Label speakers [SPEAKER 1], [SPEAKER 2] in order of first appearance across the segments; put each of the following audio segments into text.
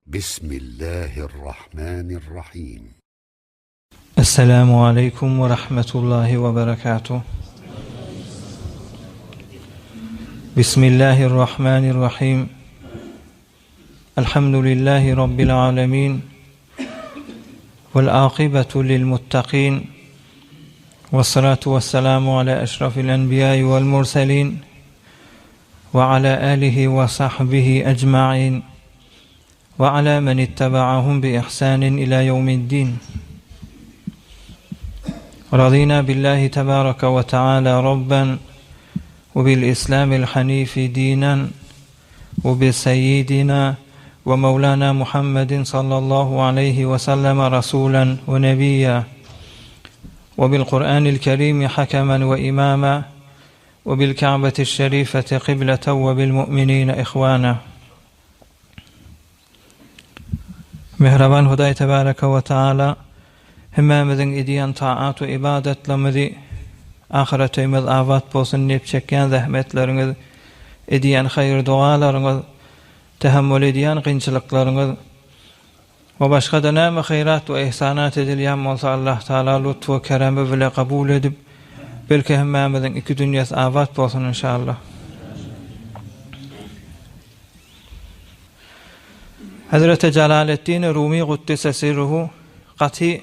[SPEAKER 1] بسم الله الرحمن الرحيم.
[SPEAKER 2] السلام عليكم ورحمة الله وبركاته. بسم الله الرحمن الرحيم. الحمد لله رب العالمين والعاقبة للمتقين والصلاة والسلام على أشرف الأنبياء والمرسلين وعلى آله وصحبه أجمعين وعلى من اتبعهم بإحسان إلى يوم الدين. رضينا بالله تبارك وتعالى ربا وبالإسلام الحنيف دينا وبسيدنا ومولانا محمد صلى الله عليه وسلم رسولا ونبيا وبالقرآن الكريم حكما وإماما وبالكعبة الشريفة قبلة وبالمؤمنين إخوانا. Mehraban Huday Tebareke ve Teala hemmemizin ediyen taat ve ibadetlerimizi ahiretimiz avat bolsun deyip çekken zahmetleriniz, ediyen hayır dualarınız, tehammül ediyen qiyinçiliklarınız ve başka da näme hayrat ve ihsanat edilýän bolsa Allah Taala lütfü ve keremi bilen kabul edip belki hemmemizin iki dünyası avat bolsun inşallah. Hazreti Celaleddin Rumi Kuddise Sirruhu qati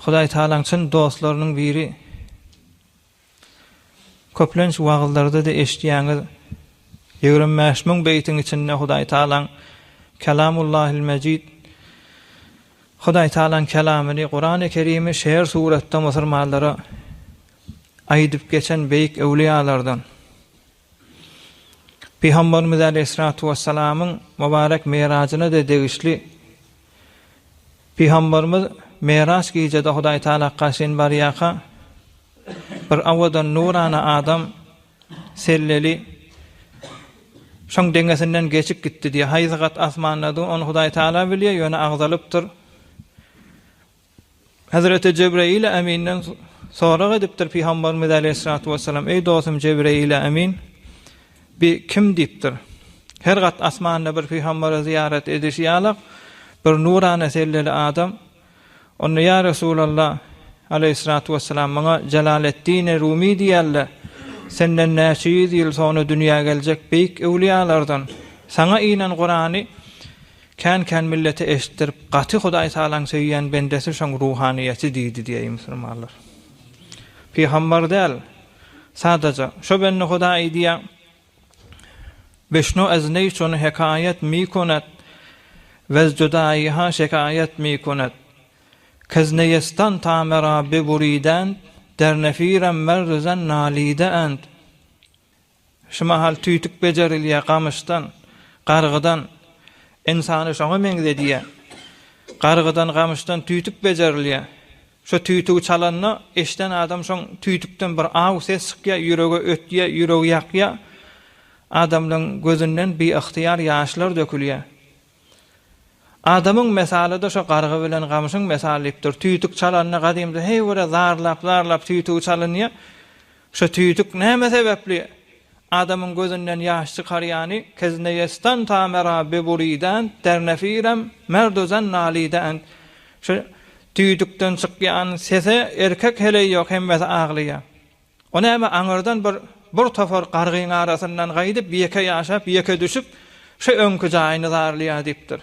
[SPEAKER 2] Hudaý Taala'nın çyn dostlarynyň biri. Köplenç wagtlarda da eşdiýäňiz 25 000 beytiň içinde Hudaý Taala'nın Kelamullahil Mecid, Hudaý Taala'nın kelamyny Kur'an-ı Kerim'i şeýer suratda musulmanlara aýdyp geçen beýik ewliýalardan Peygamberimiz Aleyhissalatu vesselam'ın mübarek miracyna da degişli. Peygamberimiz miraç gecede Hudaý Taala qaşyn barýaka bir awadan nurana adam selleli şoň deňesinden geçip gitdi diye haýzygat asmanda onu Hudaý Taala bilýär, ýöne agzalypdyr. Hazreti Cebrail Amin'den sonra edipdir Peygamberimiz Aleyhissalatu vesselam: "Ey dostum Cebrail Amin, bir kim dipdir? Her gat asmanda bir peygamberi ziyaret edişýärler, bir nurana selleli adam. Onu ya Resulallah Aleyhissalatu vesselam maňa Celaleddin Rumi diýerler. Senden näçe ýyl sonra dünýäge geljek beýik ewliýalardan. Saňa inen Kur'any kän milleti eşitdirip gaty Hudaý Taala'nın söýýän bendesi şoň ruhaniýeti diýdi diýe musulmanlar. Peygamber däl, sadaja şo benni Hudaý diýär. Beşno az neyçon hekayet mi konet ve judayiha şekayet mi konet kazneyestan tamera be buriden der nefiren merzen nalide ent. Şuma hal tüýtük bejerilýär gamışdan, gargydan insany şoňa meňde diýär. Gargydan gamışdan tüýtük bejerilýär. Şo tüýtügi çalanna eşden adam şoň tüýtükden bir aw ses çykýar, ýürege ötýär, ýüregi ýakýar. Adamın gözünden bir ihtiyar yaşlar dökülüyor. Adamın mesalada şu qarğı bilen gamışyň mesalipdir. Tüýtük çalanyny gadymda hey wara zarlap tüýtügi çalanyň. Şu tüýtük näme sebäpli? Adamın gözünden ýaş çykarýany kezneyestan tamera be buriden dernefirem merdozan naliden. Şu tüýtükden çykýan sese erkek hele ýok hemmesi aglyýar. O näme aňyrdan bir tafar qargyň arasyndan gaýdyp ýeke ýaşap ýeke düşüp şu öňkü jaýyny zarlýar dipdir.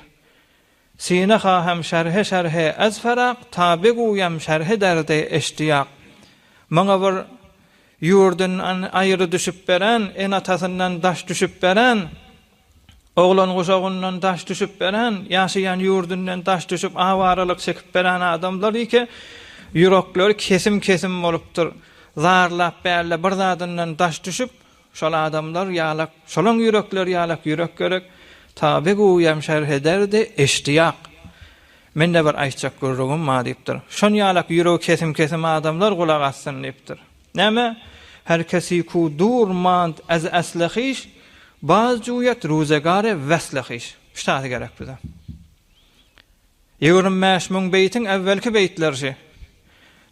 [SPEAKER 2] Sine hem şerhe az faraq tabe goýam şerhe derde eştiýak. Maňa bir ýurdun aýry düşüp beren, en atasyndan daş düşüp beren, oglan goşagyndan daş düşüp beren, ýaşaýan ýurdundan daş düşüp awaralyk çekip beren adamlar ike ýürekleri kesim bolupdyr. Zarlap bälle bir zadyndan daş düşüp şol adamlar ýalak, şolaň ýürekler ýalak ýürek gerek tabe goýam şerh ederdi eştiýak. Men de bir aýtjak görregim ma diýipdir. Şon ýalak ýüregi kesim adamlar gulak assyn diýipdir. Näme? Herkesi ku durmand az aslahiş bazjuyat ruzegare veslahiş. Ştaty gerek bize. 25 000 beytin evvelki beytlerşi.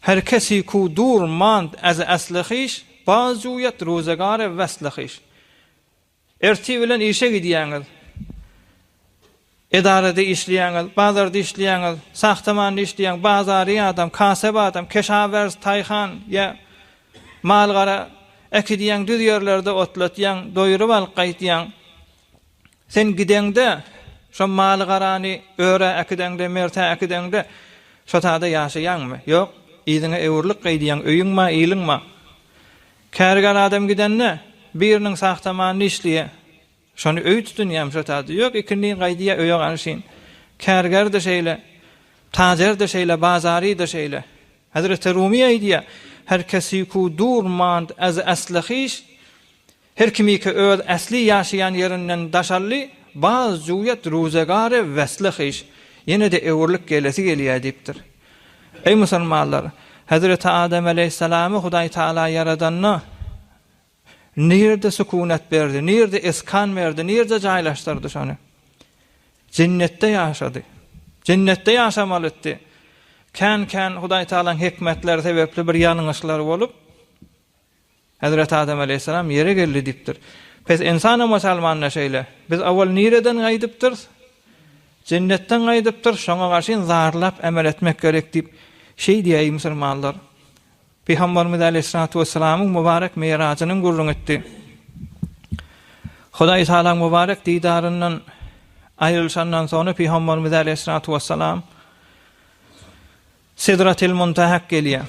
[SPEAKER 2] Herkesi ku durmand az aslahiş bazjuyat ruzegare veslahiş. Erti bilen işe gidýäňiz. edarada işleýäňiz, bazarda işleýäňiz, sahtamanda işleýän bazary adam, kasap adam, keşawerz, taýhan ya malgara ekidýän düz ýerlerde otlatýan, doýurup alyp gaýtýan. Sen gideňde şo malgarany öre ekidäňde, merte ekidäňde şo tada ýaşaýanmy? Ýok, ýyzyňa öwürlik gaýdýan, öýüňma, ýylyňma. Kärgen adam gidenne biriniň sahtamanda işleýär. Şonu öý tutunýam şo tada. Ýok, ikindi gaýdýa öýe garşyn. Kärger de şeýle, tajer de şeýle, bazary de şeýle. Hazrat Rumi aýdýar: her kesi ku durmand az aslahiş, her kimi ki öz asli yaşayan yerinden daşalli, baz cüyet ruzegare veslihiş, yine de öwürlik gelesi gelýär diýipdir. Ey musulmanlar, Hazreti Adem aleyhissalamy Hudaý Taala yaradanna nirde sükunet berdi, nirde eskan berdi, nirde jaýlaşdyrdy şonu. Cennetde ýaşady. Cennetde ýaşamalydy. Kan Hudaý Taalaň hikmetleri sebepli bir ýanyňyşlar bolup Hazreti Adem aleyhissalam yere geldi diýipdir. Pes insana musulmanna şeýle. Biz awal nireden gaýdypdyr? Cennetden gaýdypdyr, şoňa garşy zarlap emel etmek gerek diýip şey diýýär musulmanlar. Peygamberimiz aleyhissalatu vesselamyň mübarek mirajasyny gurrun etdi. Hudaý Taalaň mübarek diýdaryndan aýrylşandan soňra Peygamberimiz aleyhissalatu vesselam Sidratil Muntahak gelýär.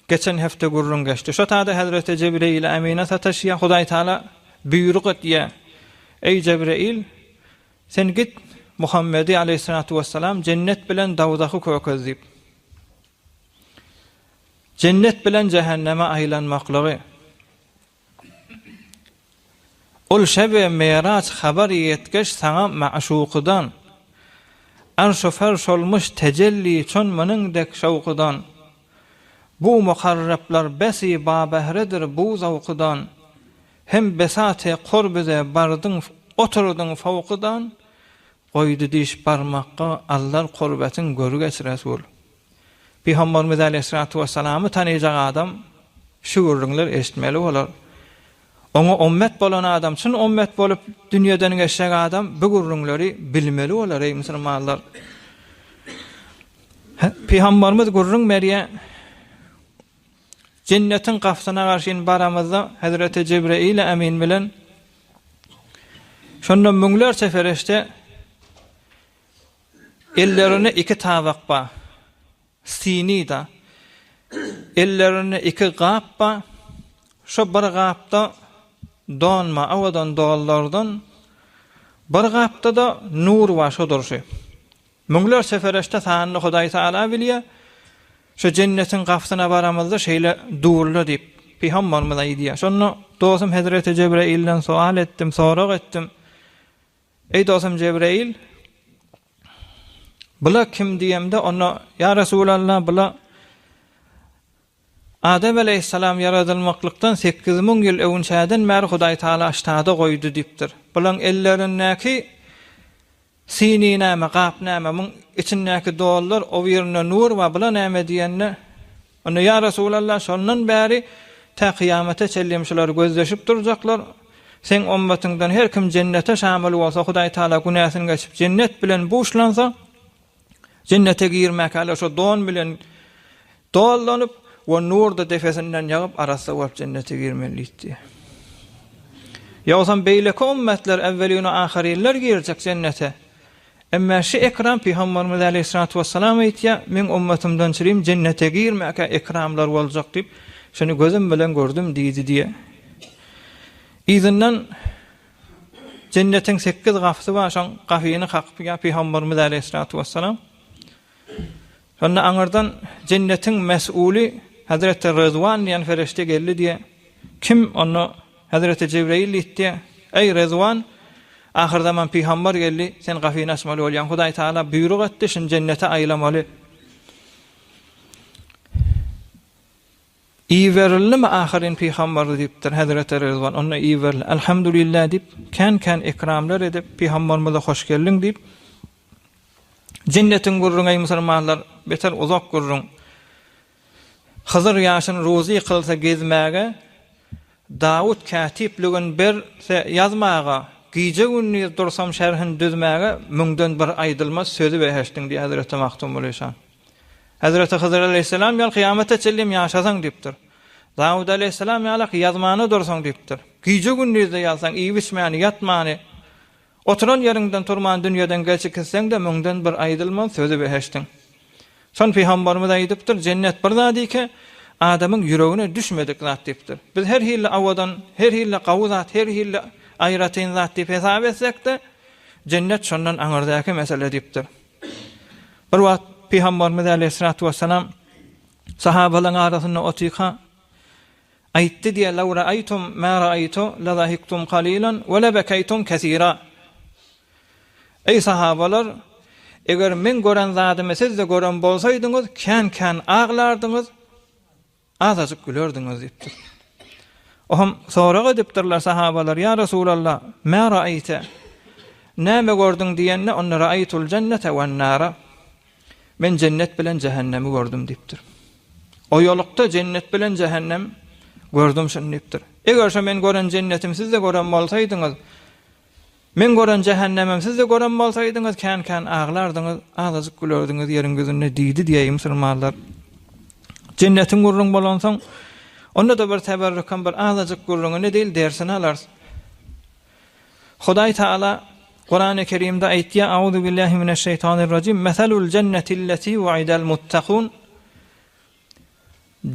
[SPEAKER 2] Geçen hafta gurrun geçti. Şo tada Hazreti Cebrail Amine sataşýar. Hudaý Taala buyruk etýär. Ey Cebrail, sen git Muhammedi aleyhissalatu vesselam cennet bilen dawdaky kökezlip. Cennet bilen cehenneme aýlanmaklygy. Ol şebe Miraç habar ýetgeç saňa maşuqydan. Arşofer solmuş tecelli çönmeniň dek şawqydan. Bu mukarrablar besi babehredir bu zawqydan. Hem besate qurbize bardyň oturdyň fawqydan. Goýdy diş barmakka allar qurbetin görgeç Resul. Peygamberimiz aleyhissalatu vesselam'ı tanıyacak adam şu gurrunlar eşitmeli bolar. Ona ummet bolan adam, şun ummet bolup dünýeden geçen adam bu gurrunlary bilmeli bolar ey musulmanlar. Peygamberimiz gurrun berýär. Cennetin gafsyna garşyn baramyzda Hazreti Cebrail Amin bilen şondan müňlerçe ferişte ellerine iki tabak ba, sini da, ellerine iki gap ba, şo bir gapda donma, avadan doğallardan, bir gapda da nur var şo durşy. Müňlerçe ferişte sanny Hudaý Taala bilýär. Şo cennetin gafsyna baramyzda şeýle durly diýip Peygamberimiz aýdýar. Şonu dostum Hazreti Cebrail'den sual etdim, sorak etdim. Ey dostum Cebrail, bula kim diýemde ona ya Resulallah bula Adem aleyhissalam yaradylmaklykdan 8000 ýyl öwünçäden bäri Hudaý Taala aştada goýdy diýipdir. Bulan ellerindäki sini näme, gap näme, muň içindäki doğallar o ýerine nur we bula näme diýenne ona ya Resulallah şondan bäri ta kıyamete çellemşiler gözleşip durjaklar. Sen ummetingden her kim cennete şamil bolsa Hudaý Taala günahyny geçip cennet bilen boşlansa cennete girmek ala şo don bilen doğallanyp we nur da defesinden ýagyp arasy bolup cennete girmeliýdi. Ýa-da beýleki ummetler evvelini ahirler girecek cennete. Emma şu ekram Peygamberimiz aleyhissalatu vesselam aýtýar, men ummetimden çyrym cennete girmäke ekramlar boljak diýip şonu gözüm bilen gördüm diýdi diýe. Izinden cennetin 8 gafsy bar, şoň gafiýyny hakyp Peygamberimiz aleyhissalatu vesselam. Şonda aňardan cennetin mes'uli Hazreti Rızwan diýen ferişte geldi diýe. Kim onu Hazreti Cebrail diýdi? Ey Rızwan, ahir zaman Peygamber geldi, sen gafiýyny açmaly bolýan. Hudaý Taala buyruk etdi, şun cennete aýlamaly. İyi verildi mi ahirin Peygamber diýipdir Hazreti Rızwan. Ona iyi verildi. Elhamdülillah diýip kan ikramlar edip Peygamberimize hoş geldin diýip cennetin gurrun ey musulmanlar beter uzak gurrun. Hızır ýaşyny rozy kılsa gezmäge Dawud katiplигин bir yazmaga Gije günni dursam şerhin düzmäge müňden bir aýdylmaz sözü beheşdiň diýip Hazreti Mahtum Aleyhisselam. Hazreti Hızır Aleyhisselam ýal kıyamata çellim ýaşasaň diýipdir. Dawud Aleyhisselam ýaly ýazmany dursaň diýipdir. Gije günnizde ýalsaň iý biçmäni ýatmany oturan ýeriňden turman dünýäden geçip ketseň de müňden bir aýdylmaz sözü beheşdiň. Son Peygamberimiz aýdypdyr, cennet bir zat ki adamyň ýüregine düşmedik zat diýipdir. Biz her hille awadan, her hille gawzat, her hille aýratyn zat diýip hesap etsek de cennet şondan aňyrdaky mesele diýipdir. Bir wagt Peygamberimiz Aleyhissalatu vesselam sahabalaryň arasynda otyka aýtdy diýe law ra'aytum ma ra'aytu la zahiktum qalilan wa la bakaytum kaseera. Ey sahabalar, eger men gören zadymy siz de gören bolsaýdyňyz, kän ağlardyňyz, azasyk gülerdiňiz diýipdir. Oham soraga diýipdirler sahabalar, ya Resulallah, ma ra'ayta? Näme gördüň diýende, onna ra'aytul cennete wen nara. Men cennet bilen cehennemi gördüm diýipdir. O ýolukda cennet bilen cehennem gördüm şunu diýipdir. Eger men gören cennetim siz de gören bolsaýdyňyz, men gören cehennemim siz de gören bolsaýdyňyz, kän ağlardyňyz, azasyk gülerdiňiz, ýeriň gözünde diýdi diýe musulmanlar. Cennetin gurrun bolansaň, onda da bir teberrükan bir azasyk gurruny ne değil dersini alarsın. Hudaý Taala Kur'an-ı Kerim'de aýtdy: "Auzu billahi mineşşeytanirracim. Meselul cenneti allati wa'idal muttaqun."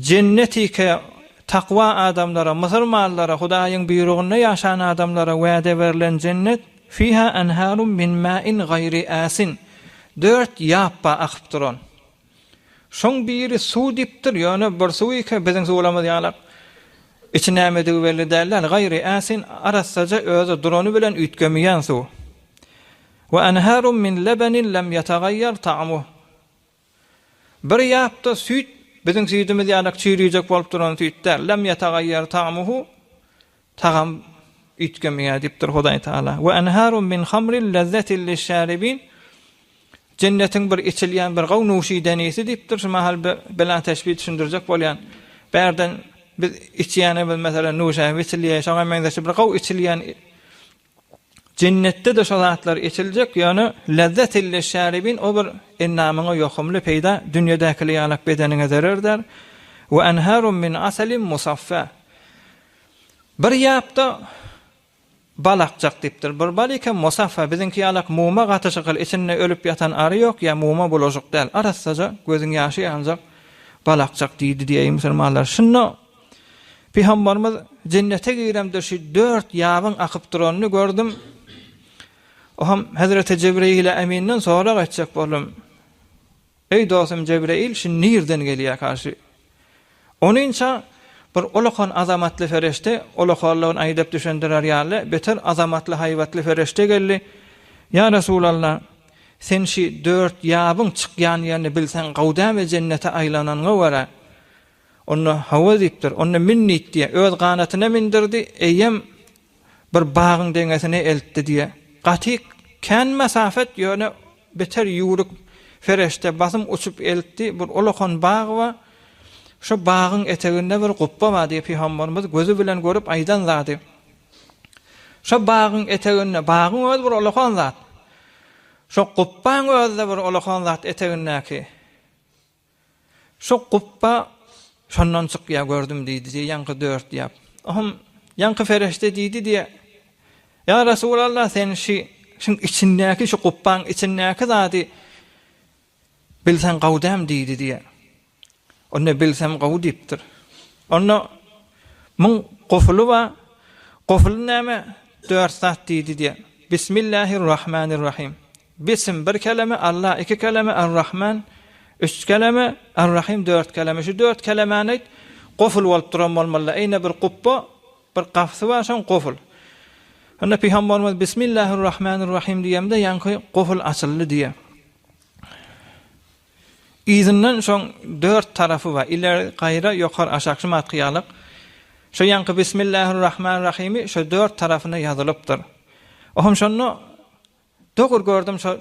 [SPEAKER 2] Cenneti ke takwa adamlara, musulmanlara, Hudaýyň buyruguna ýaşan adamlara wa'de berilen cennet, fiha anharun min ma'in gayri asin. 4 ýappa akyp duran. Şoň biri su dipdir, ýöne bir suwy ki biziň suwlamyz ýalar. İçinäme döweli derler, gayri asin, arasaja özü durany bilen ütgemeýän suw. Wa anharun min labanin lam yatagayyar ta'muhu. Bir ýapda süýt, biziň süýdimiz ýaly çyrýjek bolup duran süýtler, lam yatagayyar ta'muhu, tagam ütgemeýär dipdir Hudaý Taala. Wa anharun min khamrin lazzatin liş-şaribin. Cennetin bir içilýän bir gaw nuşy denesi dipdir. Şu mahal bilen teşbih düşündirjek bolýan. Berden biz içýäne bil mesela nuşa içilýär, şoňa meňde bir gaw içilýän cennette de şolatlar içiljek, ýani lazzatil liş-şaribin, o bir ennamyňa ýokumly peýda dünýädäki ýalak bedenine zarar der. Wa anharun min asalin musaffa. Bir ýapda balakjak dipdir. Bir balika musaffa, biziňki ýalak muma gatyşykyl, içinde ölüp ýatan ary ýok, ýa muma bolajak däl. Arasaja gözüň ýaşy ýanjak balakjak diýdi diýe musulmanlar. Şunu Peygamberimiz cennete giremde şu 4 ýabyň akyp duranyny gördüm. Oham Hazreti Cebrail Emin'den sonra gaçjak bolum. Ey dostum Cebrail, şu nirden gelýär karşı? Onunça bir ulakhan azamatly ferişte, ulakhallaryň aýdap düşündirer ýaly, beter azamatly haýwatly ferişte geldi. Ya Resulallah, sen şu 4 ýabyň çykýan ýerni bilsen, gawdam we cennete aýlananyňa wara. Onu hawa dipdir, onu minnit diye, öz ganatyna mindirdi, eýem bir bagyň deňesine eltdi diye. Gatyk kän masafet ýöne beter ýuruk ferişte basym uçup eltdi, bir ulakhan bagy we şu bagyň eteginde bir guppa bar diye Peygamberimiz gözü bilen görüp aýdan zady. Şu bagyň eteginde bagyň öz bir ulakhan zat. Şu guppaň özde bir ulakhan zat etegindäki. Şu guppa şondan çykýar gördüm diýdi, ýanky 4 ýap. Aham ýanky ferişte diýdi diye. Ya Resulallah, sen şun içindäki şu guppaň içindäki zady bilsen gawdam diýdi diye. Onu bilsem gaw dipdir. Onu mun gofulu wa gofulu näme 4 zat diýdi diye. Bismillahirrahmanirrahim. Bism bir kelime, Allah 2 kelime, Ar-Rahman 3 kelime, Ar-Rahim 4 kelime. Şu 4 kelemeni goful bolup duran bolmaly. Eýne bir guppa, bir gafsy bar, şoň goful. Onda Peygamberimiz Bismillahirrahmanirrahim diýende ýanky goful açyldy diye. İzinden şoň 4 tarafy bar. İleri gaýra, ýokary aşaky matqyalyk. Şu ýanky Bismillahirrahmanirrahimi şu 4 tarafyna ýazylypdyr. Oham şonu dogur gördüm, şu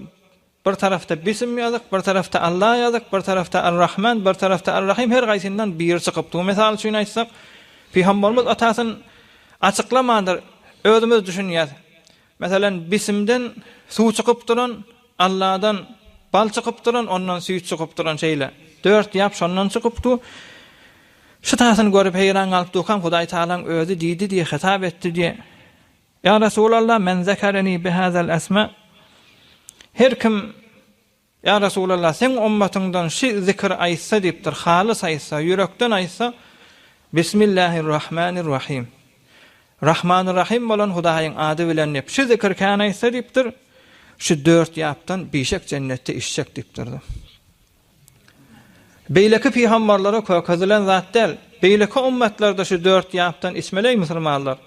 [SPEAKER 2] bir tarafta Bism ýazyk, bir tarafta Allah ýazyk, bir tarafta Ar-Rahman, bir tarafta Ar-Rahim, her gaýsyndan bir çykypdy. Mesal üçin aýtsak, Peygamberimiz atasyn açyklamadyr, özümiz düşünýär. Meselen bisimden suw çykyp duran, Allah'dan bal çykyp duran, ondan süýt çykyp duran şeýle. 4 ýap şondan çykypdy. Şu tasyny görüp heýran galyp durkan Hudaý Taalaň özü diýdi diýe hitap etdi diýe. Ya Resulallah, men zekereni bi hazal asma. Her kim ya Resulallah sen ummatyňdan şu zikr aýtsa diýipdir, halys aýtsa, ýürekden aýtsa, Bismillahirrahmanirrahim. Rahmanirrahim bolan Hudaýyň ady bilen nep şu zikr kan aýtsa diýipdir, şu 4 ýapdan beşek cennetde işjek diýipdir. Beýleki peýgamberlere kökezlen zat del. Beýleki ummatlarda şu 4 ýapdan ismeley musulmanlar.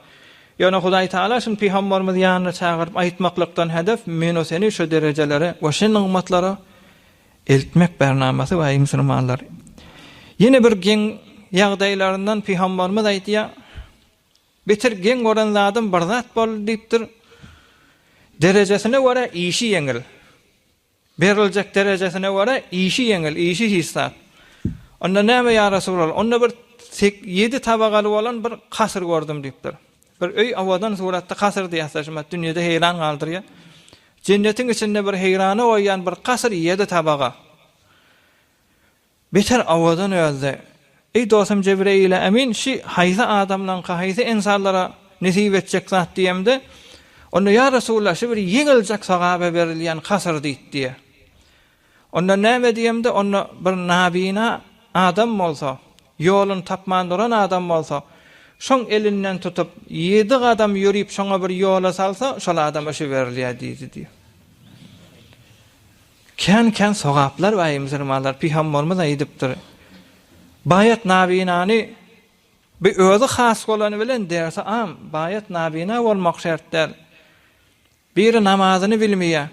[SPEAKER 2] Ýöne Hudaý Taala şun peýgamberimiz ýanyna çagyryp aýtmaklykdan hedef men o seni şu derejelere we şeň ummatlara eltmek bernamasy we musulmanlar. Yine bir geň ýagdaýlaryndan peýgamberimiz aýtýar, betir geň goran zatym bir zat bol diýipdir. Derejesine göre işi ýeňil. Beriljek derejesine göre işi ýeňil, işi hissat. Onda näme ya Resulallah? Onda bir 7 tabagaly bolan bir kasr gördüm diýipdir. Bir öý awadan suratda kasr diýýärler, dünýede heýran galdyrýar. Cennetiň içinde bir heýrana oýan bir kasr 7 tabaga. Beter awadan öýdi. Ey dostum Cebrail amin, şu haýsy adamdan haýsy insanlara nesip etjek zat diýemde, onda ya Resulullah şu bir ýeňiljek sagabe berilýän kasr diýdi. Onda näme diýemde, onda bir nabina adam bolsa, ýolun tapman duran adam bolsa, şoň elinden tutup 7 adam ýürüp şoňa bir ýola salsa, şol adama şu berilýär diýdi. Kän sagaplar we musulmanlar peýgamberimiz aýdypdyr. Bayat nabinany bir özü has bolany bilen derse am bayat nabina bolmak şert del. Biri namazyny bilmeýär.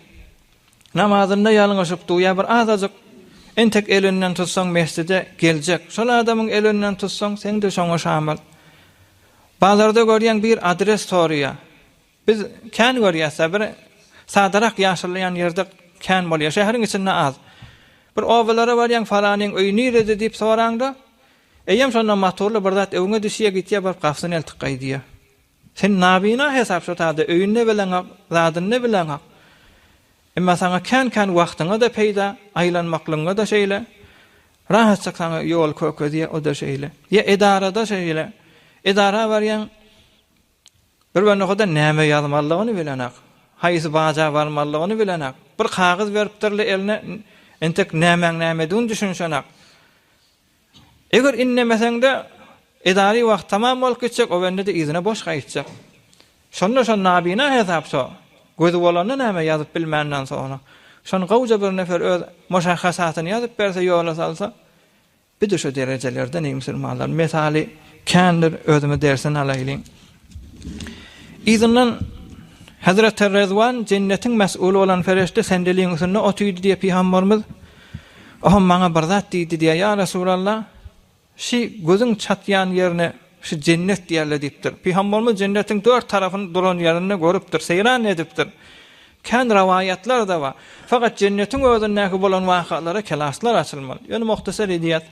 [SPEAKER 2] Namazynda ýalňyşyp duýar, bir azazyk entek elinden tutsaň mescide geljek. Şol adamyň elinden tutsaň sen de şoňa şamyl. Bazarda görýän bir adres soraýar. Biz kän görýärse bir sadarak ýaşyrlayan ýerde kän bolýar. Şäheriň içinde az. Bir owalara barýan falanyň öýü nirede diýip soraňda, eýem şondan motorly bir zat öňe düşýär gitýär, bir gafsyny eltik gaýdyýar. Sen nabina hesap şotady, öýünde bilen, zadyny bilen. Emma sana kän wagtyňa da peýda, aýlanmaklygyňa da şeýle. Rahatçyk sana ýol kökediýär, o da şeýle. Ýa edarada şeýle. Edara barýan bir wagtda näme ýazmalygyny bilenak. Haýsy baja barmalygyny bilenak. Bir kagız beripdirle eline entek näme dün düşünşenak. Eger innemesende edari wagt tamam bolup geçecek, o bende de izine boş gaýtjak. Şonda şon nabina hesap so. Gözü bolanda näme ýazyp bilmenden sonra. Şon gowja bir nefer öz moşahhasatyny ýazyp berse ýola salsa, bir de şu derejelerde musulmanlar mesali kendir özüme dersin alaýlyň. Izinden Hazrat Rezwan cennetin mes'ulu olan ferişte sendeliğin üstünde otuydu diye Peygamberimiz "Oğlum bana bir zat diýdi" diye ya Resulallah, şu gözün çatýan yerine şu cennet diýerler diýipdir. Peygamberimiz cennetin 4 tarafını duran yerine görüpdir, seyran edipdir. Kän rawayatlar da var. Fakat cennetin özündäki bolan wakalara kelaslar açylmaly. Ýöne muhtasar edýät.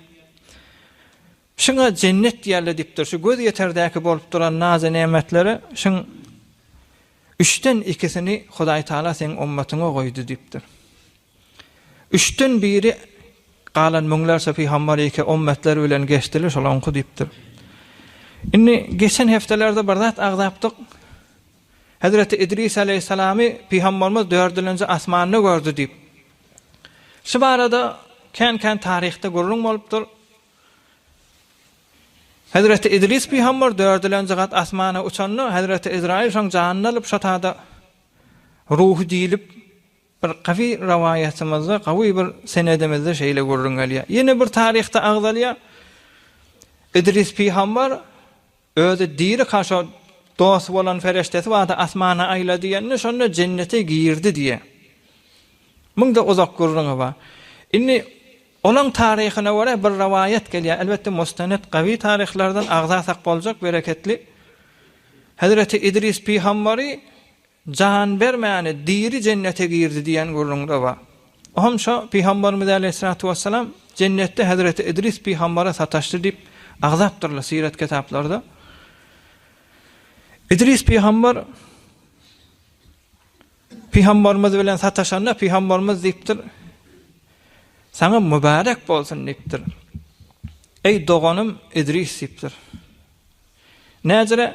[SPEAKER 2] Şuna cennet diýerler diýipdir. Şu göz ýeterdäki bolup duran nazy nemetleri, şun 3'ten 2'sini Hudaý Taala sen ummatyňa goýdy diýipdir. 3'ten biri galan müňlerse peýgamberike ummatlar bilen geçdiler, şolanky diýipdir. Inni geçen heftelerde bir zat agzapdyk. Hazreti İdris aleyhissalamy peýgamberimiz 4-nji asmanyny gördü diýip. Şu barada kän tarihte gurrun bolupdyr. Hazreti İdris peýgamber 4-nji gat asmana uçanny Hazreti İsrail şoň janyny alyp şatada ruhu diýilip bir gawy rawayatymyzda, gawy bir senedimizde şeýle gurrun gelýär. Ýene bir tarihte agzalýar. İdris peýgamber özü diri kaşa dost bolan feriştesi wada asmana aýla diýenni şonda cennete girdi diýe. Munda uzak gurrun bar. Inni onun tarihine göre bir rawayat gelýär. Elbette mustaned gawy tarihlerden agzasak boljak, bereketli. Hazreti İdris peýgamberi can bermäni diri cennete girdi diýen gurrunda bar. Ohm şo peýgamberimiz aleyhissalatu vesselam cennette Hazreti İdris peýgambere sataşdy diýip agzapdyrlar siret kitaplarda. İdris peýgamber Peygamberimiz bilen sataşanda Peygamberimiz diýipdir. Sana mübarek bolsun diýipdir. Ey doganım İdris diýipdir. Näzire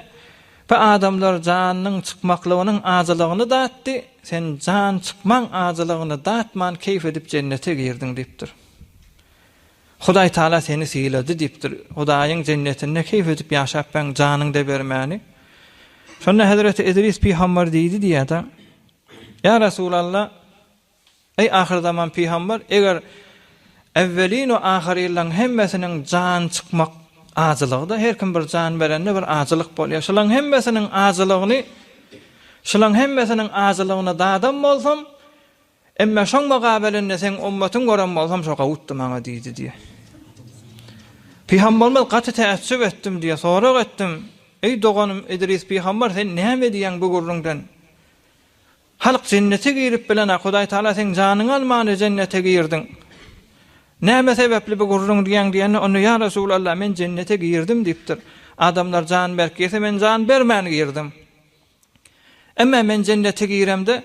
[SPEAKER 2] bu adamlar janynyň çykmaklygynyň azylygyny datdy, sen jan çykmaň azylygyny datman keyf edip cennete girdiň diýipdir. Hudaý Taala seni siýledi diýipdir. Hudaýyň cennetinde keyf edip ýaşap ben janyňda bermäni. Şonda Hazreti İdris Peygamber diýdi diýär. Ya Resulallah, ey ahir zaman Peygamber, eger evvelin we ahirlerin hemmesiniň jan çykmak azylygda her kim bir jan berende bir azylyk bolýar. Şolaň hemmesiniň azylygyny, şolaň hemmesiniň azylygyny dadam bolsam, emme şoň mugabelinde sen ummatyň gören bolsam şoka utdy maňa diýdi diýe. Peygamberimiz gaty täessüp etdim diýe sorak etdim. Ey doganım İdris Peygamber, sen näme diýen bu gurrundan? Halk cennete girip bilen Hudaý Taala sen janyňy almany cennete girdiň. Näme sebäpli bu gurrun diýen onu ya Resulallah men cennete girdim diýipdir. Adamlar jan berkese men jan bermän girdim. Emma men cennete giremde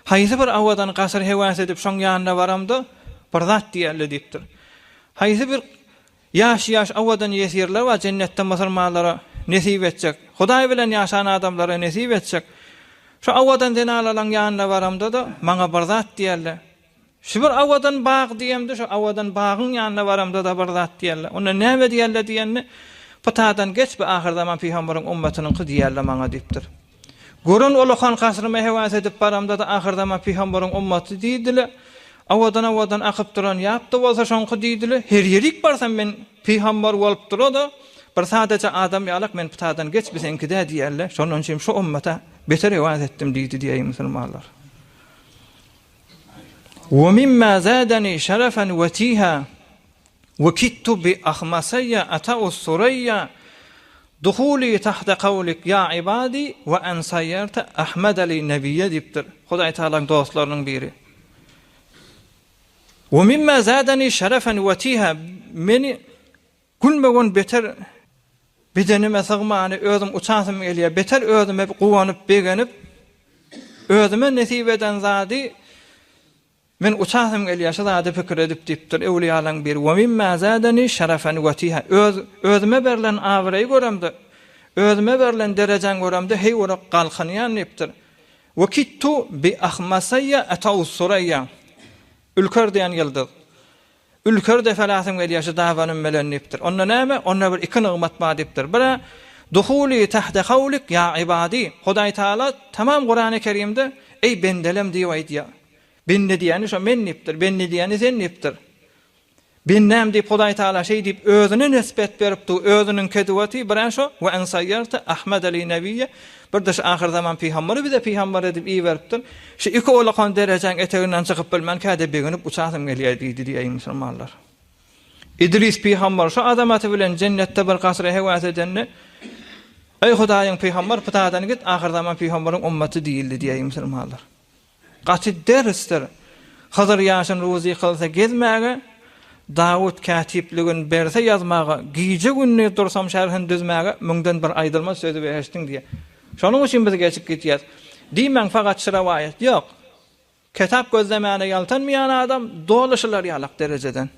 [SPEAKER 2] haýsy bir awadan gasyr hewas edip şoň ýanyna baramda bir zat diýerler diýipdir. Haýsy bir ýaş awadan ýesirler we cennetde masarmalara nesip etjek. Hudaý bilen ýaşan adamlara nesip etjek. Şu awadan denalalan ýanyna baramda da maňa bir zat diýerler. Şu bir awadan baý diýemde şu awadan bagyň ýanyna baramda da bir zat diýerler. Ona näme diýerler diýenni patadan geç bir ahir zaman Peýgamberiň ummatynyň diýerler maňa diýipdir. Görün olakan kasrıma hewas edip baramda da ahir zaman Peýgamberiň ummaty diýdiler. Awadan akyp duran ýapdy bolsa şoňky diýdiler. Her ýerik barsam men Peýgamber bolup durada bir sadece adam ýalyk men patadan geç bisenkide diýerler. Şonuň üçin şu ummata beter hewas etdim diýdi diýýär musulmanlar. وَمِمَّا زَادَنِي شَرَفًا وَتِيهًا وَكِدتُّ بِأَخْمَسَيَّ أَتَوْا الثُّرَيَّا دُخُولِي تَحْتَ قَوْلِكَ يَا عِبَادِي وَأَنْ سَيَّرْتَ أَحْمَدَ لِي نَبِيَّ diýipdir. Hudaý Taalaň dostlarynyň biri. وَمِمَّا زَادَنِي شَرَفًا وَتِيهًا meni gülmegen beter bedenime sığmany özüm uçasym gelýär. Beter özüme gowanyp begenip özüme nesip eden zady men uçasym gelýär. Şada pikir edip diýipdir. Ewliýalaň bir we mimma zadani şerefan watiha özüme berilen awraý göremdi. Özüme berilen derejen göremdi. Hey ora galkynýan diýipdir. Ve kittu bi ahmasayya ataw surayya. Ülker diýen ýyldyz. Ülker de felasym gelýär. Şada dawanym bilen diýipdir. Onda näme? Onda bir iki nygmat bar diýipdir. Bira duhuli tahta qawlik ya ibadi. Hudaý Taala tamam Qur'an-ı Kerimde ey bendelem diýýär. Ben ne diyeni şu men niptir, ben ne diyeni sen niptir. Ben näme diýip Hudaý Taala şey diýip özüne nisbet beripdi, özünün kedwati bilen şu we ensayyarta Ahmed ali nabiyye bir de ahir zaman peýgamberi bize peýgamber edip iyi beripdir. Şu iki olakan derejen eteginden çykyp bilmän käde beginip uçasym gelýär diýdi diýýär musulmanlar. İdris peýgamber şu azamaty bilen cennetde bir gasry hewas edenni ey Hudaýyň peýgamber patadan git ahir zaman peýgamberiň ummaty diýildi diýýär musulmanlar. Gaty dersler. Hazır ýaşyn ruzy kılsa gezmäge, Dawud katipligin berse ýazmaga, giýje günni dursam şerhin düzmäge müňden bir aýdylma sözü beýeşdiň diýe. Şonuň üçin biz geçip gitýäs. Diýmen faqat şirawaýat ýok. Kitap gözlemäne ýaltanmaýan adam dolaşylar ýalak derejeden.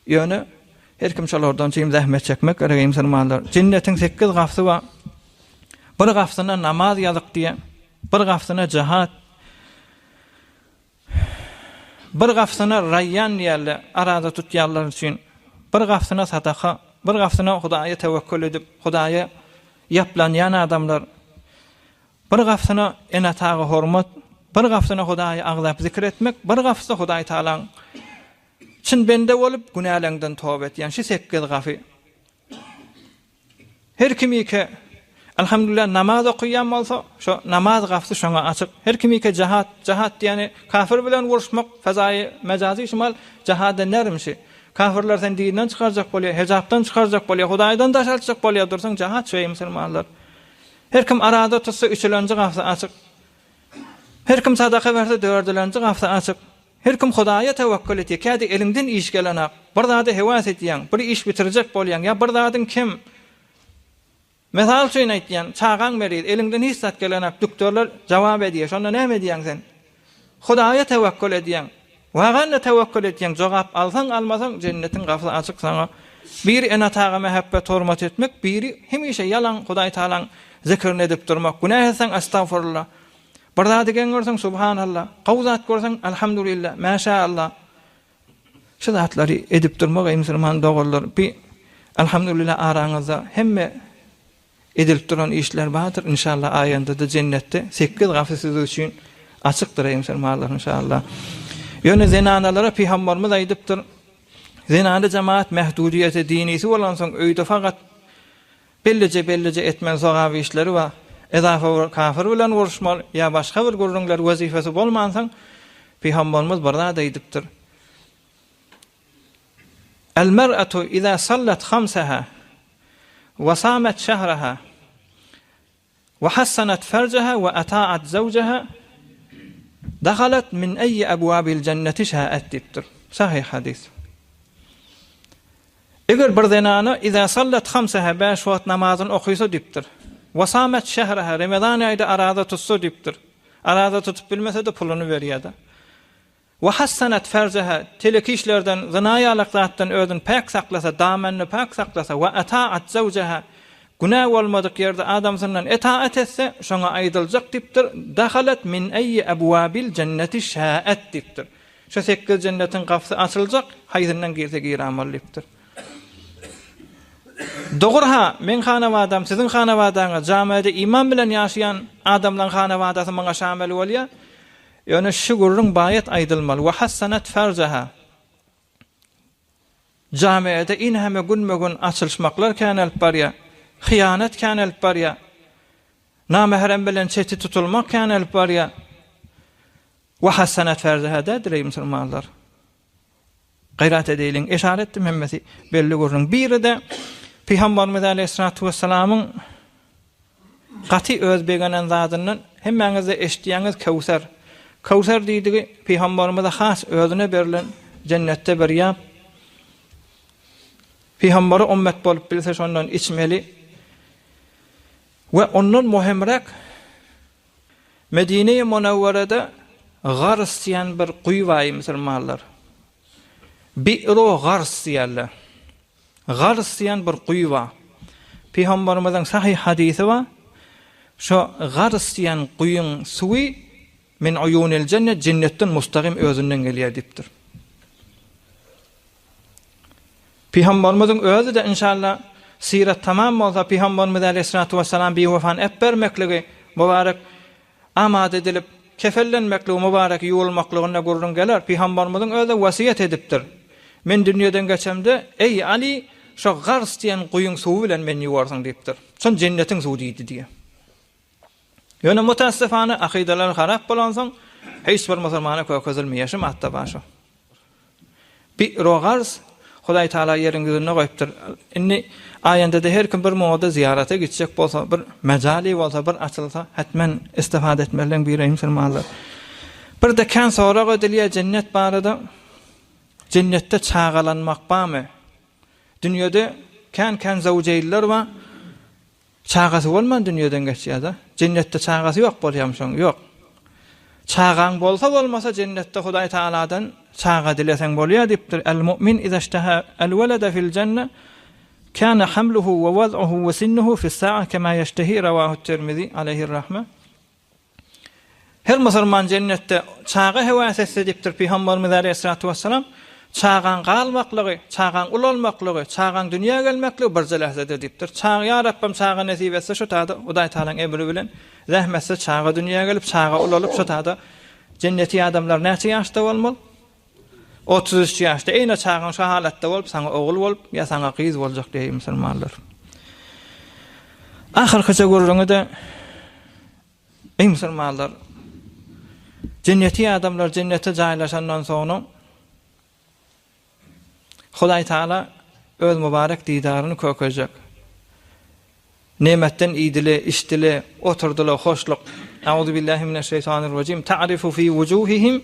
[SPEAKER 2] Ýöne her kim şolardan çym zähmet çekmek gerek musulmanlar. Cennetiň 8 gafsy bar. Bir gafsyna namaz ýazyk diýe, bir gafsyna cihat, bir gafsyna rayyan diýerler, arada tutýarlar üçin. Bir gafsyna sadaka, bir gafsyna Hudaýa tewekkül edip Hudaýa ýaplanýan adamlar. Bir gafsyna enatagy hormat, bir gafsyna Hudaýa agzap zikir etmek, bir gafsyna Hudaý Taalaň çyn bende bolup günälerden tawba etýän şu 8 gafy. Her kimi ki elhamdülillah namaz okuyan bolsa, şu namaz gafsy şoňa açyk. Her kimi ki cihat diýeni kafir bilen uruşmak, fazaý mejazi şumal cihada nermişi. Kafirler sen dinden çykarjak bolýar, hejapdan çykarjak bolýar, Hudaýdan daşalçyk bolýar dursaň cihat şeý musulmanlar. Her kim arada tutsa 3-nji gafsy açyk. Her kim sadaka berse 4-nji gafsy açyk. Her kim Hudaýa tewekkül etýär, kädi elinden iş gelenak, bir zady hewas etýän, bir iş bitirjek bolýan, ýa bir zadyň kim Mesal üçin aýtýan, çağan merid, elinden hiç zat gelen doktorlar jogap edýär. Şonda näme diýäň sen? Hudaýa tewekkül edýäň. Waganda tewekkül edýäň, jogap alsaň almasaň cennetin gapy açyk sana. Bir enataga mehabbet hormat etmek, biri hemişe yalan Hudaý Taalaň zikrini edip durmak. Günah etsen estağfurullah. Barda digen görsen subhanallah. Qawzat görsen elhamdülillah, maşaallah. Şu zatları edip durmak musulman dogullar. Bir elhamdülillah araňyzda hemme edilip duran işler bardır. İnşallah ayanda da cennette 8 gapy siz üçin açykdyr musulmanlar inşallah. Ýöne zenanalara Peygamberimiz aýdypdyr. Zenana cemaat mehdudiyeti dinisi bolan soň öýde fakat bellece etmen sogaby işleri we edafa kafir bilen uruşmal ýa başga bir gurrunlar wazifesi bolmansaň Peygamberimiz barda aýdypdyr. El-mer'atu iza sallat khamsaha ve samet şehraha ve hassanat farjaha ve ata'at zawjaha dakhalat min ayyi abwabil cenneti şa'at dipdir. Sahih hadis. Eger bir zenana iza sallat khamsaha 5 wagt namazyny okuýsa dipdir. Ve samet şehraha Ramazan aýda arada tutsa dipdir. Arada tutup bilmese de pulunu berýärdi. Ve hassanat farjaha teleki işlerden, zinaýalyklardan özüni pak saklasa, damenini pak saklasa ve ata'at zawjaha günah bolmadyk ýerde adam senden etaat etse, şoňa aýdyljak dipdir. Dakhalat min ayyi abwabil cenneti şa'at dipdir. Şu 8 cennetin gapsy açyljak, haýryndan girse giramol dipdir. Dogurha, men hanawadam, sizin hanawadaňyz jamiýede iman bilen ýaşaýan adamlaryň hanawadaty maňa şamil bolýar. Ýöne şu gurrun bayat aýdylmaly. Wa hassanat farjaha. Jamiýede inheme günmegün açylşmaklar kanelyp barýar. Hyýanat kanelyp barýar. Namahrem bilen çeti tutulmak kanelyp barýar. Wa hassanat farjaha diýip musulmanlar. Gayrat edeýin, eşaret etdim hemmesi belli gurrun. Biri de Peygamberimiz Aleyhissalatu vesselam'ın gaty öz begenen zadynyň hemmeňize eşitýäňiz Kawsar. Kawsar diýdigi Peygamberimize has özüne berilen cennette bir ýap. Peygamberi ummet bolup bilse şondan içmeli. Ve ondan muhimrak Medine-i Munawwarada Gars diýen bir guý var musulmanlar. Bi'ru Gars diýerler. Gars diýen bir guý var. Peygamberimizden sahih hadisi var. Şu Gars diýen guýyň suwy min uyunil cennet cennetten mustaqim özünden gelýär dipdir. Peygamberimizin özü de inşallah siret tamam bolsa Peygamberimiz Aleyhissalatu vesselam bir wefan etbermekligi mübarek amad edilip kefellenmekli mübarek ýolmaklygyna gurrun geler. Peygamberimizin özü wasiýet edipdir. Men dünýeden geçemde ey Ali şu Gars diýen guýyň suwy bilen meni ýuwarsaň diýipdir. Şon cennetin suwy diýdi diýe. Ýöne mutassifana akideler harap bolansaň hiç bir musulmana kökezilmeýär hatda başa. Bir Gars Hudaý Taala ýeriň gözüne goýupdyr. Inni aýanda da her kim bir moda ziýarata gitjek bolsa, bir mejali bolsa, bir açylsa, hatmen istifade etmeliň bir musulmanlar. Bir de kan sorak edilýär cennet barada. Cennette çağalanmak barmy? Dünýede kan zawjeýler we çağasy bolman dünýeden geçýär. Cennette çağasy ýok bolýarmyşyň, ýok. Çağan bolsa bolmasa cennette Hudaý Taala'dan çağa dileseň bolýar diýipdir. El-mu'min iza ishtaha el-walada fil cennet kana hamluhu ve wad'uhu ve sinnuhu fi as-sa'a kema yashtahi rawahu at-Tirmizi alayhi rahme. Her musulman cennette çağa hewas etse diýipdir Peygamberimiz Aleyhissalatu vesselam. Çağan galmaklygy, çağan ulalmaklygy, çağan dünýä gelmekli bir zelahzede diýipdir. Çağa ya Rabbim çağa nesip etse şu taýda Hudaý Taalaň emri bilen rahmetse çağa dünýä gelip çağa ulalyp şu taýda cenneti adamlar näçe ýaşda bolmaly? 33 ýaşda eýne çağan şu halatda bolup saňa ogul bolup ýa saňa gyz boljak diýip musulmanlar. Ahyrkyça görüňde ey musulmanlar cenneti adamlar cennete jaýlaşandan soňra Hudaý Taala öz mübarek didaryny kökejek. Nemetten iýdile, işdile, oturdular, hoşluk. Euzu billahi mineşşeytanirracim. Ta'rifu fi wujuhihim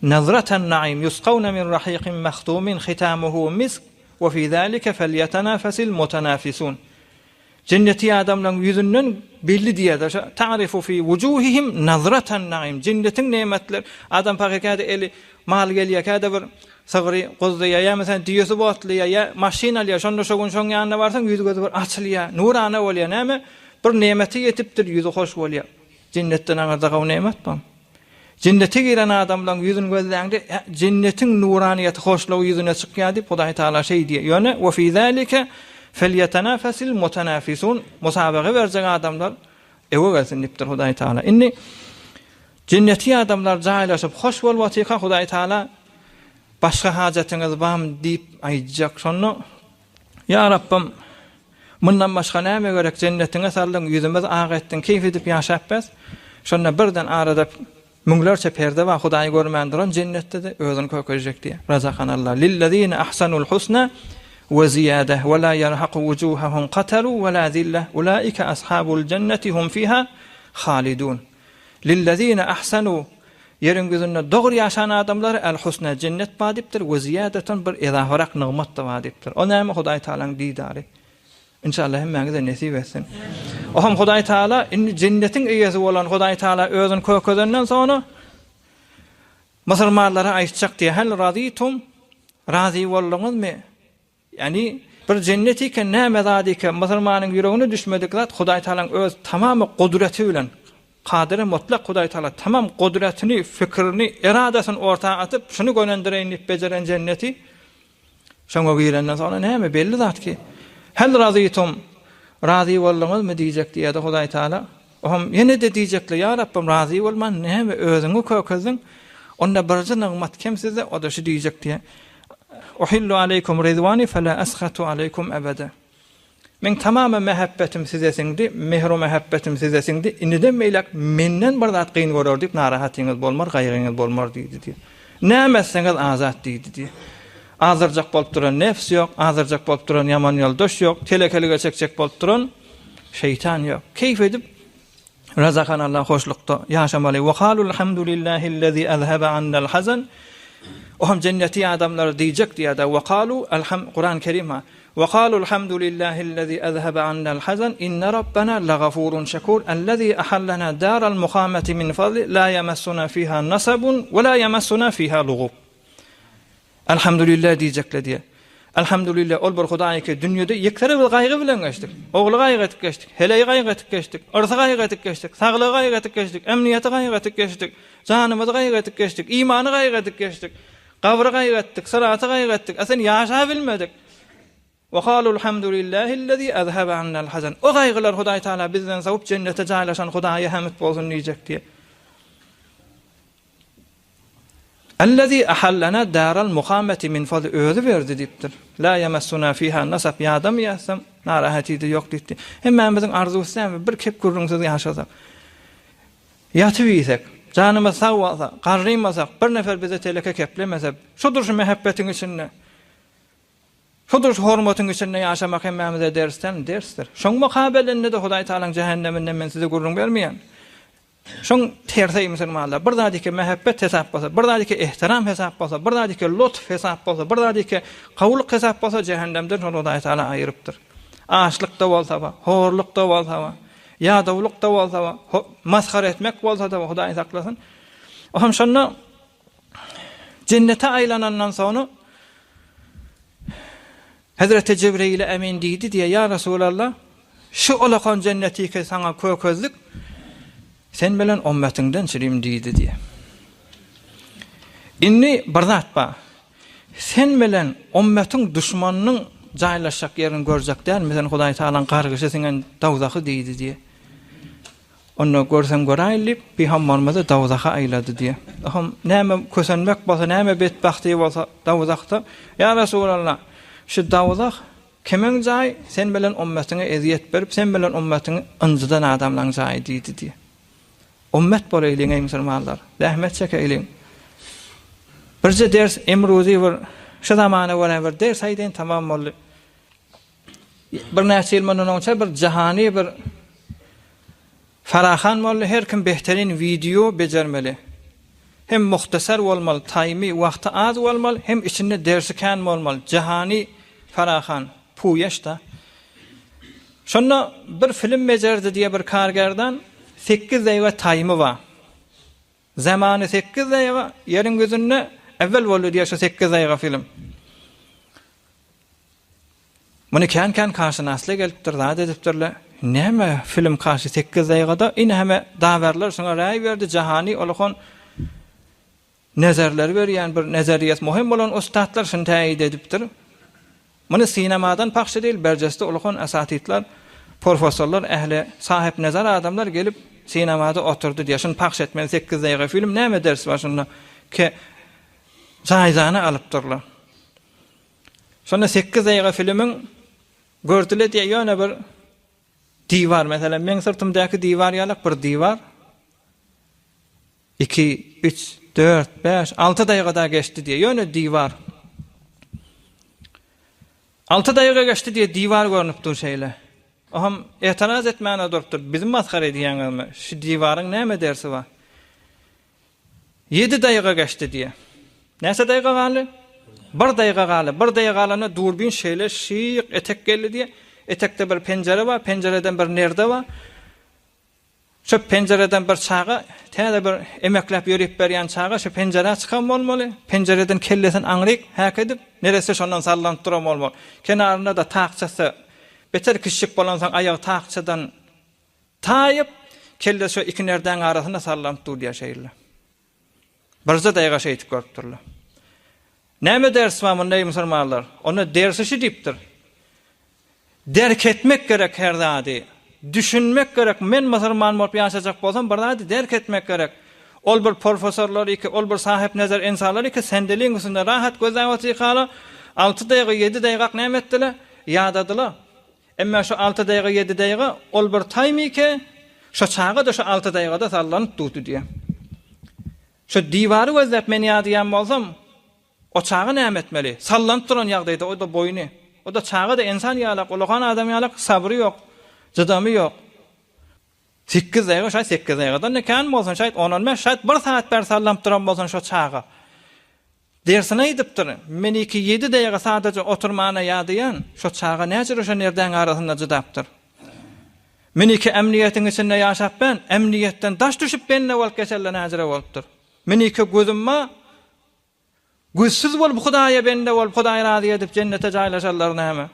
[SPEAKER 2] nazratan na'im yusqawna min rahiqin mahtumin khitamuhu misk ve fi zalika falyatanafasil mutanafisun. Cenneti adamların yüzünden belli diye de ta'rifu fi vujuhihim nazratan naim. Cennetin nimetler adam pakekade eli mal geliyor kada bir sagri qozduya ya mesela diyosu botluya ya maşinalıya şonda şogun yanına varsan yüzü gözü bir açılıyor. Nurana oluyor näme? Bir nimeti yetipdir yüzü hoş oluyor. Cennetten anarda o nimet var. Cennete giren adamların yüzünü gözlerinde cennetin nuraniyeti hoşluğu yüzüne çıkıyor diye Hudaý Taala şey diyor. Yani ve fi zalika felyetenafasil mutanafisun musabaga verecek adamlar eve gelsin diptir Hudaý Taala. Inni cenneti adamlar caylaşıp hoş bolmatyka Hudaý Taala başka hacetiniz barmy deyip aýjak şonu ya Rabbim bundan başka näme gerek cennetine saldın yüzümüz ak ettin keyif edip yaşapbas şonna birden arada münglerçe perde var Hudaý görmändiren cennette de özüni kököjek diye razaqan Allah lillezine ahsanul husna ve ziyade ve la yerhaqu wujuhahum qataru ve la zille ulaika ashabul cenneti hum fiha halidun lillezine ahsanu yerin gözünde doğru yaşayan adamlar el husna cennet badiptir ve ziyadeten bir izafarak nimet de badiptir. O näme Hudaý Taala'nın didarı. İnşallah hemmeňize nesip etsin. O hem Hudaý Taala inni cennetin eýesi bolan Hudaý Taala özüni kökezenden sonra musulmanlara aýtjak diye hal raditum razi bolluňyzmy? Yani bir cenneti ki näme zadike musulmanyň ýüregine düşmedik zat Hudaý Taala'nın öz tamamy gudreti bilen Kadir mutlak Hudaý Taala tamam kudretini, fikrini, iradesini ortağa atıp şunu gönendireýin dip beceren cenneti şoňa girenden sonra näme belli zat ki hel razitum razi bolluňyzmy diýjek diýdi Hudaý Taala. Oňam ýene de diýjekler ya Rabbim razi bolman näme özüňi kökezin onda birji nimet kim size o da şu diýjek diýe. Uhillu aleykum rizwani fela askhatu aleykum abada. Men tamamen mehabbetim size sindi, mehru mehabbetim size sindi. Indiden meylak menden bir zat kıyın görür deyip narahatyňyz bolmar, gaýryňyz bolmar diýdi. Nämeseňiz azat diýdi diýe. Azırjak bolup duran nefs yok, azırjak bolup duran yaman yoldaş yok, telekelige çekjek bolup duran şeytan yok. Keyif edip razaqan Allah hoşlukda yaşamaly. Wa qalul hamdulillahi'llezî azhaba annal hazan. Oham cenneti adamlar diýjek diýdi. Wa qalu Kur'an-ı Kerim ha. Wa qalu alhamdulillahi'llezî azhaba annal hazan. Inna rabbana lagafurun şekur. Ellezî ahallana daral muqamati min fadli la yamassuna fiha nasabun ve la yamassuna fiha lugub. Elhamdülillah diýjekler diye. Elhamdülillah ol bir Hudaý ki dünýede ýeklere bir gaýgy bilen geçdik. Ogly gaýgy etip geçdik, heleýi gaýgy etip geçdik, arsy gaýgy etip geçdik, saglygy gaýgy etip geçdik, emniýeti gaýgy etip geçdik, janymyzy gaýgy etip geçdik, imany gaýgy etip geçdik, gabry gaýgy etdik, sıraty gaýgy etdik. Asen ýaşa bilmedik. Wa qalu alhamdulillahi'llezî azhaba annal hazan. O gaýgylar Hudaý Taala bizden sawup cennete jaýlaşan Hudaýa hamd bolsun diýjek diye. Ellezî ahallana daral muqamati min fadli özü berdi dipdir. La yamassuna fiha nasab ya adam yasam narahatydy yok diýdi. Hemme bizim arzusy bir kep gurrunsyz ýaşasak. Ýatyp ýesek, janymyz sag bolsa, garrymasak, bir nefer bize teleke keplemese, şudur şu mehabbetiň içinde. Şudur şu hormatyň içinde ýaşamak hemmemize dersdir. Şoň mukabelinde de Hudaý Taalaň jehenneminden men size gurrun bermeýän. Şoň terse musulmanlar bir zadike mehabbet hesap bolsa, bir zadike ihtiram hesap bolsa, bir zadike lutf hesap bolsa, bir zadike kawuluk hesap bolsa cehennemden Hudaý Taala aýrypdyr. Aşlykda bolsa, horlukda bolsa, ýadawlykda bolsa, maskara etmek bolsa da Hudaý saklasyn. Oham şonu cennete aýlanandan soňra Hazreti Cibril Emin diýdi diye ya Resulallah şu olakan cenneti ki sana kökezlik sen bilen ümmetinden çirim diýdi diye. Inni birzat ba. Sen bilen ümmetiň düşmanynyň jaýlaşak ýerini görjek däl, mesela Hudaý Taalaň gargyşy senen dawzaky diýdi diye. Onu görsem göräýli, Peygamberimiz dawzaka aýlady diye. Aham näme kösenmek bolsa, näme betbahty bolsa dawzakda, ya Resulallah, şu dawzak kimin jaý? Sen bilen ümmetiňe eziyet berip, sen bilen ümmetiňi ynjydan adamlaryň jaý diýdi diye. Ümmet bolaylyň ey musulmanlar, rahmet çekeýin. Birje ders emruzi bir şu zamana bir ders aýdyn tamam boldy. Bir näçe ýyldan önce bir jahany bir farahan boldy, her kim behterin video bejermeli. Hem muhtasar bolmaly, taýmy wagty az bolmaly, hem içinde dersi kan bolmaly. Jahany farahan puýaşda Şonda bir film mecerdi diye bir kargerdan 8 ayga taýmy var. Zamany 8 ayga, ýerin gözünde evvel boldy diye şu 8 ayga film. Muny kan karşynasly gelipdir, zat edipdirler. Näme film karşı 8 aygada ine heme dawarlar şoňa raý berdi, jahany olakon nezerler berýän bir nezeriyet muhim bolan ustatlar şunu taýid edipdir. Muny sinemadan pakşy değil, berjeste olakon asatitler, professorlar, ähli sahip nazar adamlar gelip sinemada oturdu diýe şunu pakş etmeli 8 ayga film näme ders var şunda ki jaýzany alypdyrlar. Şonda 8 ayga filmiň görtüle diye ýöne bir divar, mesela men sırtımdaki divar ýalyk bir divar 2, 3, 4, 5, 6 daýgada geçti diye ýöne divar. 6 daýga geçti diye divar görnüpdir şeýle. Aham etiraz etmäne durupdyr. Bizim maskara ediýäňizmi? Şu divaryň näme dersi var? 7 daýga geçti diye. Näse daýga galy? 1 daýga galy. 1 daýga galyna durbin şeýle şyk etek geldi diye. Etekde bir pencere var, pencereden bir nerde var. Şu pencereden bir çağa, täze bir emeklep ýörüp berýän çağa şu pencere çykan bolmaly. Pencereden kellesen aňryk hak edip, neresi şondan sallanıp duran bolmaly. Kenarynda da taaqçasy, beter kişik bolansaň aýagy taaqçadan taýyp, kelle şu iki nerden arasynda sallanıp durýar şeýle. Birze daýga şeýtip görüpdirler. Näme ders var munday musulmanlar? Onu dersi şu diýipdir. Derk etmek gerek her zady. Düşünmek gerek. Men musulman bolup ýaşajak bolsam, bir zady derk etmek gerek. Ol bir professorlar iki, ol bir sahip nazar insanlar iki sendeliň üstünde rahat gözäp oturýarlar. 6 daýga, 7 daýga näme etdiler? Ýadadylar. Emma şu 6 daýga, 7 daýga ol bir taýmy iki, şu çağa da şu 6 daýgada sallanyp durdy diýe. Şu divary gözläp men ýadýan bolsam, o çağı näme etmeli? Sallanyp duran ýagdaýda o da boyny. O da çağı da insan ýalak, ulakan adam ýalak, sabry ýok, jydamy ýok. 8 daýga, şaýat 8 daýgadan ne kan bolsun, şaýat 10-15, şaýat 1 saat ber sallanyp duran bolsun şu çağı. Dersine aýdypdyr. Men 2-7 daýga sadece oturmana ýadýan, şu çağa näçe şu nerden arasynda jydapdyr. Men iki emniyetiň içinde ýaşap ben, emniýetden daş düşüp benne bolup geçerler näçe bolupdyr. Men iki gözümme güýsiz bolup Hudaýa bende bolup Hudaýy razy edip cennete jaýlaşarlar näme?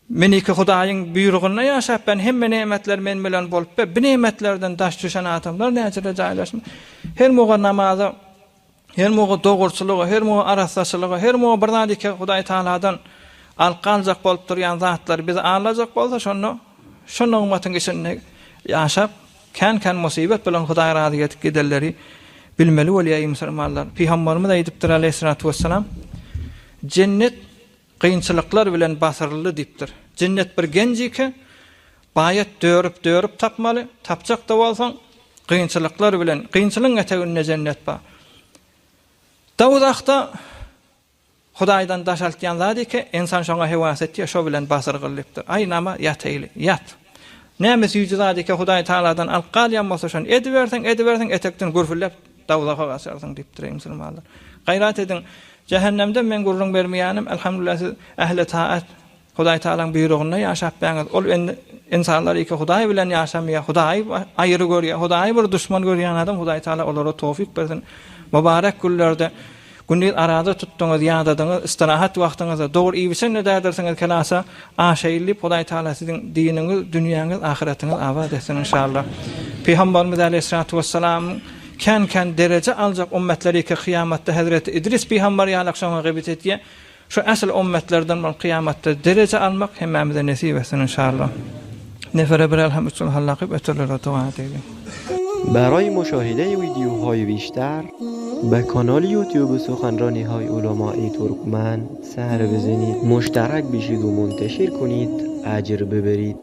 [SPEAKER 2] Men iki Hudaýyň buyrugyna ýaşap ben hemme nemetler men bilen bolup bu nemetlerden daş düşen adamlar näçe jaýlaşmy? Her moga namazy, her moga dogurçylygy, her moga arasaçylygy, her moga bir zady ki Hudaý Taaladan alqanjak bolup durýan zatlar bizi alajak bolsa şonu ummatyň içinde ýaşap kan musibet bilen Hudaýy razy edip giderleri bilmeli bolýar musulmanlar. Peygamberimiz aýdypdyr aleyhissalatu vesselam, cennet kıyınçılıklar bilen basarılı diýipdir. Cennet bir genjike baýat dörüp tapmaly, tapjak da bolsaň kıyınçılıklar bilen, kıyınçylygyň eteginde cennet bar. Dawudakda Hudaýdan daş altýan zady ki insan şoňa hewas etýär, şo bilen basargylypdyr. Ay nama ýat ýat. Näme süýjüzady ki Hudaý Taaladan alqalýan bolsa şonu edibersen etekden gürfüllep Dawudaka gasarsın diýipdir musulmanlar. Gaýrat edin. Cehennemde men gurrun bermeýänim, elhamdülillah siz ähli taat Hudaý Taalaň buyrugyna ýaşap bäňiz. Ol insanlar iki Hudaý bilen ýaşamaýar, Hudaý aýry görýär, Hudaý bir düşman görýän adam, Hudaý Taala olara tawfik bersin. Mubarak günlerde günni arada tuttuňyz, ýadadyňyz, istirahat wagtyňyzda dogry iýsen nädersiňiz kelasa, aşaýlyp Hudaý Taala siziň diniňiz, dünýäňiz, ahiretiňiz awad etsin inşallah. Peygamberimiz aleyhissalatu vesselam kan derece alacak ummetleri ki kıyamatda Hazreti İdris Peygamber ýalyk şoňa gıybet etýär. Şu asl ummetlerden bol kıyamatda derece almak hemmemize nasip etsin inşallah. Nefere bir elhamdülillah hallaqib eterlere dua edelim.
[SPEAKER 3] برای مشاهده ویدیوهای بیشتر به کانال یوتیوب سخنرانی های علماء ترکمن سر بزنید، مشترک بشید و منتشر کنید، اجر ببرید.